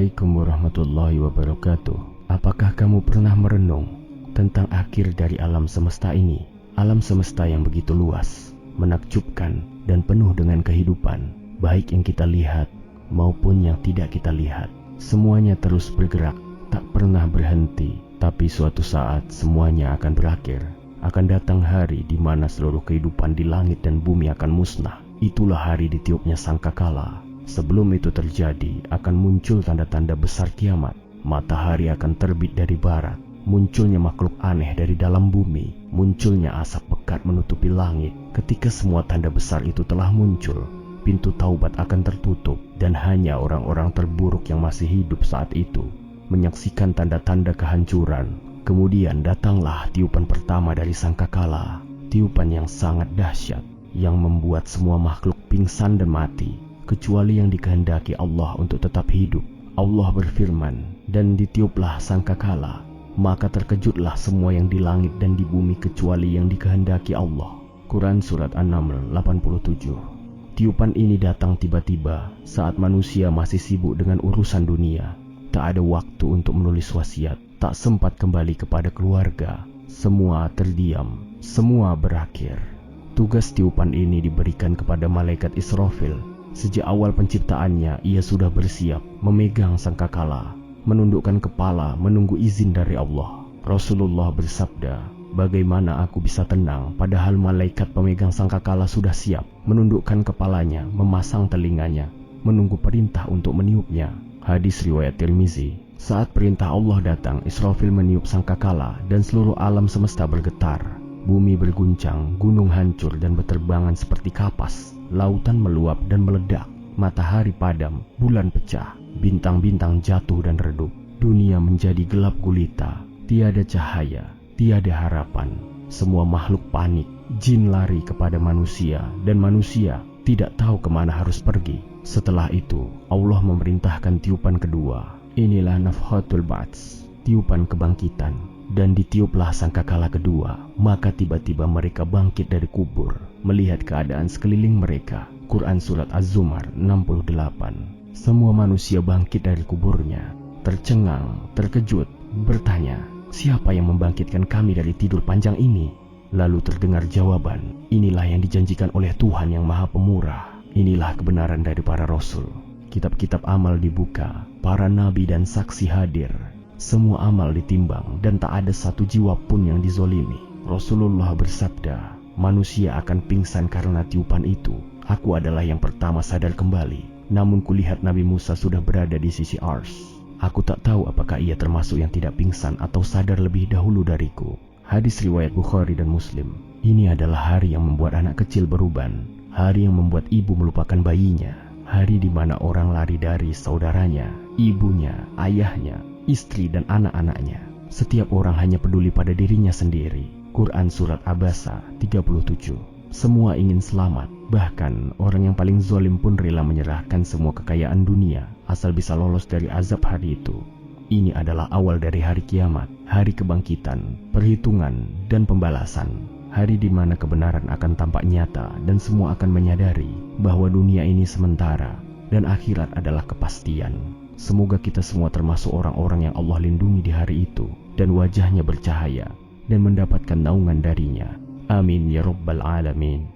Assalamualaikum warahmatullahi wabarakatuh. Apakah kamu pernah merenung tentang akhir dari alam semesta ini? Alam semesta yang begitu luas, menakjubkan, dan penuh dengan kehidupan, baik yang kita lihat maupun yang tidak kita lihat. Semuanya terus bergerak, tak pernah berhenti. Tapi suatu saat semuanya akan berakhir. Akan datang hari di mana seluruh kehidupan di langit dan bumi akan musnah. Itulah hari ditiupnya sangkakala. Sebelum itu terjadi, akan muncul tanda-tanda besar kiamat. Matahari akan terbit dari barat, munculnya makhluk aneh dari dalam bumi, munculnya asap pekat menutupi langit. Ketika semua tanda besar itu telah muncul, pintu taubat akan tertutup, dan hanya orang-orang terburuk yang masih hidup saat itu menyaksikan tanda-tanda kehancuran. Kemudian datanglah tiupan pertama dari sangkakala, tiupan yang sangat dahsyat, yang membuat semua makhluk pingsan dan mati, kecuali yang dikehendaki Allah untuk tetap hidup. Allah berfirman, dan ditiuplah sangkakala, maka terkejutlah semua yang di langit dan di bumi kecuali yang dikehendaki Allah. Quran Surat An-Naml 87. Tiupan ini datang tiba-tiba saat manusia masih sibuk dengan urusan dunia. Tak ada waktu untuk menulis wasiat, tak sempat kembali kepada keluarga. Semua terdiam, semua berakhir. Tugas tiupan ini diberikan kepada malaikat Israfil. Sejak awal penciptaannya, ia sudah bersiap memegang sangkakala, menundukkan kepala, menunggu izin dari Allah. Rasulullah bersabda, "Bagaimana aku bisa tenang padahal malaikat pemegang sangkakala sudah siap, menundukkan kepalanya, memasang telinganya, menunggu perintah untuk meniupnya." Hadis riwayat Tirmizi. Saat perintah Allah datang, Israfil meniup sangkakala dan seluruh alam semesta bergetar. Bumi berguncang, gunung hancur dan berterbangan seperti kapas. Lautan meluap dan meledak, matahari padam, bulan pecah, bintang-bintang jatuh dan redup. Dunia menjadi gelap gulita, tiada cahaya, tiada harapan. Semua makhluk panik, jin lari kepada manusia, dan manusia tidak tahu kemana harus pergi. Setelah itu, Allah memerintahkan tiupan kedua. Inilah nafhatul ba'ts, tiupan kebangkitan. Dan ditiuplah sangkakala kedua, maka tiba-tiba mereka bangkit dari kubur, melihat keadaan sekeliling mereka. Quran Surat Az-Zumar 68. Semua manusia bangkit dari kuburnya, tercengang, terkejut, bertanya, "Siapa yang membangkitkan kami dari tidur panjang ini?" Lalu terdengar jawaban, "Inilah yang dijanjikan oleh Tuhan yang Maha Pemurah. Inilah kebenaran dari para Rasul." Kitab-kitab amal dibuka, para nabi dan saksi hadir. Semua amal ditimbang dan tak ada satu jiwa pun yang dizolimi. Rasulullah bersabda, "Manusia akan pingsan karena tiupan itu. Aku adalah yang pertama sadar kembali. Namun kulihat Nabi Musa sudah berada di sisi Ars. Aku tak tahu apakah ia termasuk yang tidak pingsan atau sadar lebih dahulu dariku." Hadis riwayat Bukhari dan Muslim. Ini adalah hari yang membuat anak kecil beruban, hari yang membuat ibu melupakan bayinya, hari di mana orang lari dari saudaranya, ibunya, ayahnya, istri dan anak-anaknya. Setiap orang hanya peduli pada dirinya sendiri. Quran Surat Abasa 37. Semua ingin selamat, bahkan orang yang paling zalim pun rela menyerahkan semua kekayaan dunia asal bisa lolos dari azab hari itu. Ini adalah awal dari hari kiamat, hari kebangkitan, perhitungan, dan pembalasan. Hari di mana kebenaran akan tampak nyata dan semua akan menyadari bahwa dunia ini sementara dan akhirat adalah kepastian. Semoga kita semua termasuk orang-orang yang Allah lindungi di hari itu dan wajahnya bercahaya dan mendapatkan naungan darinya. Amin ya Rabbal Alamin.